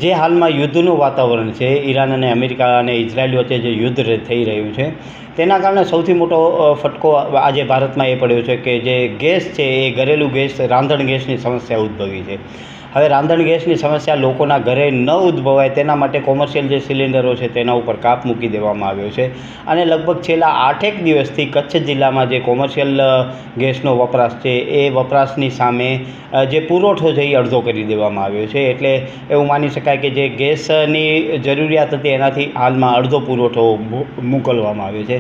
જે હાલમાં યુદ્ધનું વાતાવરણ છે, ઈરાન અને અમેરિકા અને ઇઝરાયલ વચ્ચે જે યુદ્ધ થઈ રહ્યું છે, તેના કારણે સૌથી મોટો ફટકો આજે ભારતમાં એ પડ્યો છે કે જે ગેસ છે એ ઘરેલું ગેસ, રાંધણ ગેસની સમસ્યા ઉદ્ભવી છે. હવે રાંધણ ગેસની સમસ્યા લોકોના ઘરે ન ઉદ્ભવાય તેના માટે કોમર્શિયલ જે સિલિન્ડરો છે તેના ઉપર કાપ મૂકી દેવામાં આવ્યો છે. અને લગભગ છેલ્લા 8 દિવસથી કચ્છ જિલ્લામાં જે કોમર્શિયલ ગેસનો વપરાશ છે એ વપરાશની સામે જે પુરવઠો છે એ અડધો કરી દેવામાં આવ્યો છે. એટલે એવું માની શકાય કે જે ગેસની જરૂરિયાત હતી એનાથી હાલમાં અડધો પુરવઠો મોકલવામાં આવ્યો છે.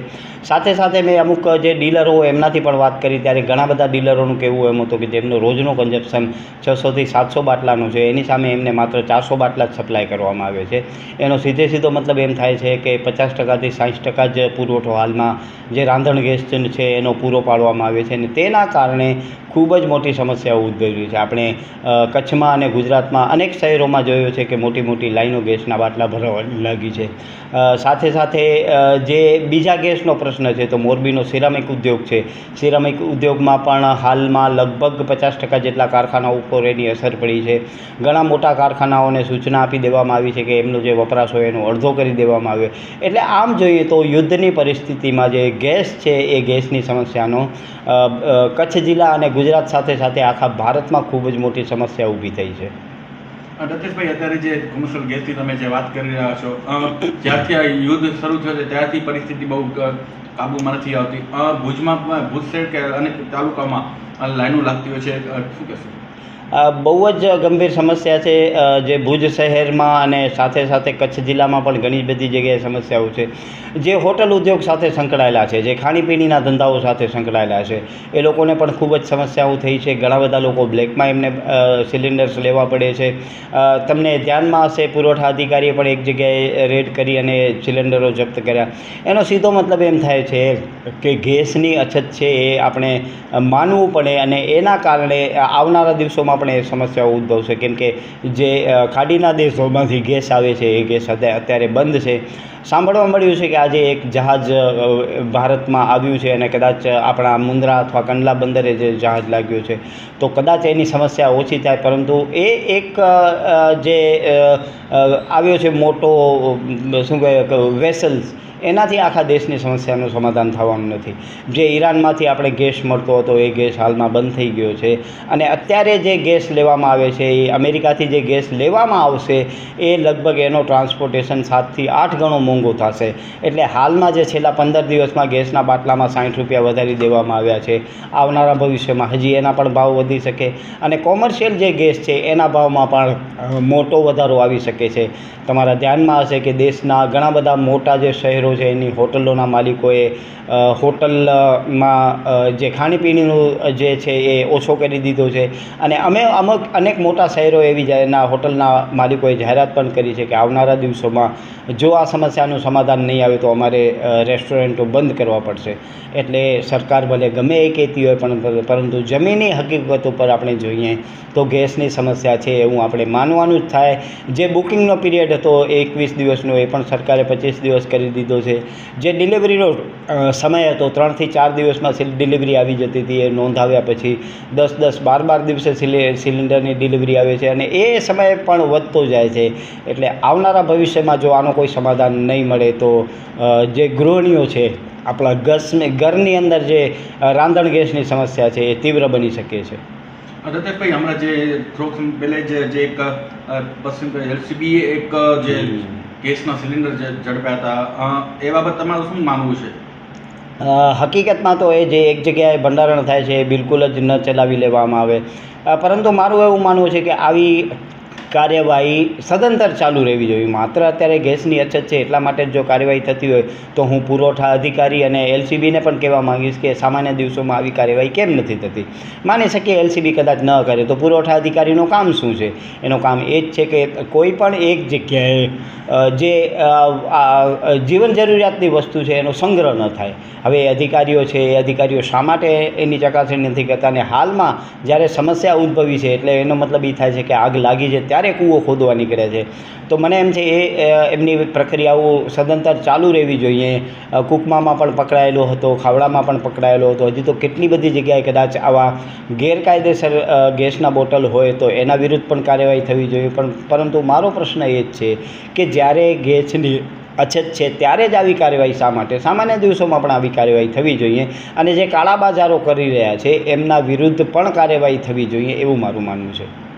સાથે સાથે મેં અમુક જે ડીલરો એમનાથી પણ વાત કરી ત્યારે ઘણા બધા ડીલરોનું કહેવું એમ હતું કે જેમનું રોજનું કન્ઝપ્શન 600 થી 700 બાટલાનું છે, એની સામે એમને માત્ર 400 બાટલા જ સપ્લાય કરવામાં આવે છે. એનો સીધો મતલબ એમ થાય છે કે 50% થી 60% જ પુરવઠો હાલમાં જે રાંધણ ગેસ છે એનો પૂરો પાડવામાં આવે છે. અને તેના કારણે ખૂબ જ મોટી સમસ્યાઓ ઉદ્ભવી છે. આપણે કચ્છમાં અને ગુજરાતમાં અનેક શહેરોમાં જોયું છે કે મોટી લાઈનો ગેસના બાટલા ભરવા લાગી છે. સાથે સાથે જે બીજા ગેસનો પ્રશ્ન છે તો મોરબીનો સિરામિક ઉદ્યોગ છે, સિરામિક ઉદ્યોગમાં પણ હાલમાં લગભગ 50% જેટલા કારખાનાઓ ઉપર એની અસર પડી છે. ઘણા મોટા કારખાનાઓને સૂચના આપી દેવામાં આવી છે કે એમનો જે વપરાશ હોય એનો અડધો કરી દેવામાં આવે. એટલે આમ જોઈએ તો યુદ્ધની પરિસ્થિતિમાં જે ગેસ છે એ ગેસની સમસ્યાનો કચ્છ જિલ્લા અને ગુજરાત સાથે સાથે આખા ભારતમાં ખૂબ જ મોટી સમસ્યા ઊભી થઈ છે. દત્તેશભાઈ, અત્યારે જે કોમર્શિયલ ગેસની તમે જે વાત કરી રહ્યા છો, જ્યારથી આ યુદ્ધ શરૂ થયો છે ત્યારથી પરિસ્થિતિ બહુ કાબૂમાં નથી આવતી. ભુજ શહેર કે અનેક તાલુકામાં લાઈનો લાગતી હોય છે, શું કહેશો? બહુ જ ગંભીર સમસ્યા છે જે ભુજ શહેરમાં અને સાથે સાથે કચ્છ જિલ્લામાં પણ ઘણી બધી જગ્યાએ સમસ્યાઓ છે. જે હોટલ ઉદ્યોગ સાથે સંકળાયેલા છે, જે ખાણીપીણીના ધંધાઓ સાથે સંકળાયેલા છે, એ લોકોને પણ ખૂબ જ સમસ્યાઓ થઈ છે. ઘણા બધા લોકો બ્લેકમાં એમને સિલિન્ડર્સ લેવા પડે છે. તમને ધ્યાનમાં હશે, પુરવઠા અધિકારીએ પણ એક જગ્યાએ રેડ કરી અને સિલિન્ડરો જપ્ત કર્યા. એનો સીધો મતલબ એમ થાય છે કે ગેસની અછત છે એ આપણે માનવું પડે અને એના કારણે આવનારા દિવસોમાં પણ એ સમસ્યાઓ ઉદ્ભવશે. કેમ કે જે ખાડીના દેશોમાંથી ગેસ આવે છે એ ગેસ અત્યારે બંધ છે. સાંભળવા મળ્યું છે કે આજે એક જહાજ ભારતમાં આવ્યું છે અને કદાચ આપણા મુન્દ્રા અથવા કંડલા બંદરે જે જહાજ લાગ્યું છે તો કદાચ એની સમસ્યા ઓછી થાય. પરંતુ એ એક જે આવ્યો છે મોટો શું કહેવાય વેસલ્સ, એનાથી આખા દેશની સમસ્યાનું સમાધાન થવાનું નથી. જે ઈરાનમાંથી આપણે ગેસ મળતો હતો એ ગેસ હાલમાં બંધ થઈ ગયો છે. અને અત્યારે જે ગેસ લેવામાં આવે છે એ અમેરિકાથી જે ગેસ લેવામાં આવશે એ લગભગ એનો ટ્રાન્સપોર્ટેશન 7 થી 8 ગણો મોંઘો થશે. એટલે હાલમાં જે છેલ્લા 15 દિવસમાં ગેસના બાટલામાં 60 રૂપિયા વધારી દેવામાં આવ્યા છે, આવનારા ભવિષ્યમાં હજી એના પણ ભાવ વધી શકે. અને કોમર્શિયલ જે ગેસ છે એના ભાવમાં પણ મોટો વધારો આવી શકે છે. તમારા ધ્યાનમાં હશે કે દેશના ઘણા બધા મોટા જે શહેરો છે એની હોટલોના માલિકોએ હોટલમાં જે ખાણીપીણીનું જે છે એ ઓછો કરી દીધો છે. અને અનેક મોટા શહેરો એવી એના હોટલના માલિકોએ જાહેરાત પણ કરી છે કે આવનારા દિવસોમાં જો આ સમસ્યાનું સમાધાન નહીં આવે તો અમારે રેસ્ટોરન્ટો બંધ કરવા પડશે. એટલે સરકાર ભલે ગમે એ કહેતી હોય પણ પરંતુ જમીની હકીકત ઉપર આપણે જોઈએ તો ગેસની સમસ્યા છે એવું આપણે માનવાનું જ થાય. જે બુકિંગનો પીરિયડ હતો 21 દિવસનો એ પણ સરકારે 25 દિવસ કરી દીધો છે. જે ડિલિવરીનો સમય હતો 3 થી 4 દિવસમાં ડિલિવરી આવી જતી હતી, એ નોંધાવ્યા પછી 10-12 દિવસે સિલિન્ડરની ડિલિવરી આવે છે અને એ સમય પણ વધતો જાય છે. એટલે આવનારા ભવિષ્યમાં જો આનો કોઈ સમાધાન નહીં મળે તો જે ગૃહિણીઓ છે આપણા ઘરની અંદર જે રાંધણ ગેસની સમસ્યા છે એ તીવ્ર બની શકે છે. દત્તેશભાઈ, હમણાં જે થોડોક સમય પહેલે જે એક પશ્ચિમ એલસીબીએ એક જે ગેસના સિલિન્ડર જે ઝડપ્યા હતા, એ બાબત તમારું શું માનવું છે? હકીકતમાં તો એ જે એક જગ્યાએ ભંડારણ થાય છે એ બિલકુલ જ ન ચલાવી લેવામાં આવે. પરંતુ મારું એવું માનવું છે કે આવી કાર્યવાહી સદંતર ચાલુ રહેવી જોઈએ. માત્ર અત્યારે ગેસની અછત છે એટલા માટે જો કાર્યવાહી થતી હોય તો હું પુરવઠા અધિકારી અને એલસીબીને પણ કહેવા માંગીશ કે સામાન્ય દિવસોમાં આવી કાર્યવાહી કેમ નથી થતી. માની શકીએ એલસીબી કદાચ ન કરે તો પુરવઠા અધિકારીનું કામ શું છે? એનું કામ એ જ છે કે કોઈ પણ એક જગ્યાએ જે જીવન જરૂરિયાતની વસ્તુ છે એનો સંગ્રહ ન થાય. હવે એ અધિકારીઓ છે એ અધિકારીઓ શા માટે એની ચકાસણી નથી કરતા? અને હાલમાં જ્યારે સમસ્યા ઉદ્ભવી છે એટલે એનો મતલબ એ થાય છે કે આગ લાગી છે ત્યારે ત્યારે કૂવો ખોદવા નીકળે છે. તો મને એમ છે એમની પ્રક્રિયાઓ સદંતર ચાલુ રહેવી જોઈએ. કુકમામાં પણ પકડાયેલો હતો, ખાવડામાં પણ પકડાયેલો હતો. હજી તો કેટલી બધી જગ્યાએ કદાચ આવા ગેરકાયદેસર ગેસના બોટલ હોય તો એના વિરુદ્ધ પણ કાર્યવાહી થવી જોઈએ. પરંતુ મારો પ્રશ્ન એ જ છે કે જ્યારે ગેસની અછત છે ત્યારે જ આવી કાર્યવાહી શા માટે? સામાન્ય દિવસોમાં પણ આવી કાર્યવાહી થવી જોઈએ અને જે કાળા બજારો કરી રહ્યા છે એમના વિરુદ્ધ પણ કાર્યવાહી થવી જોઈએ એવું મારું માનવું છે.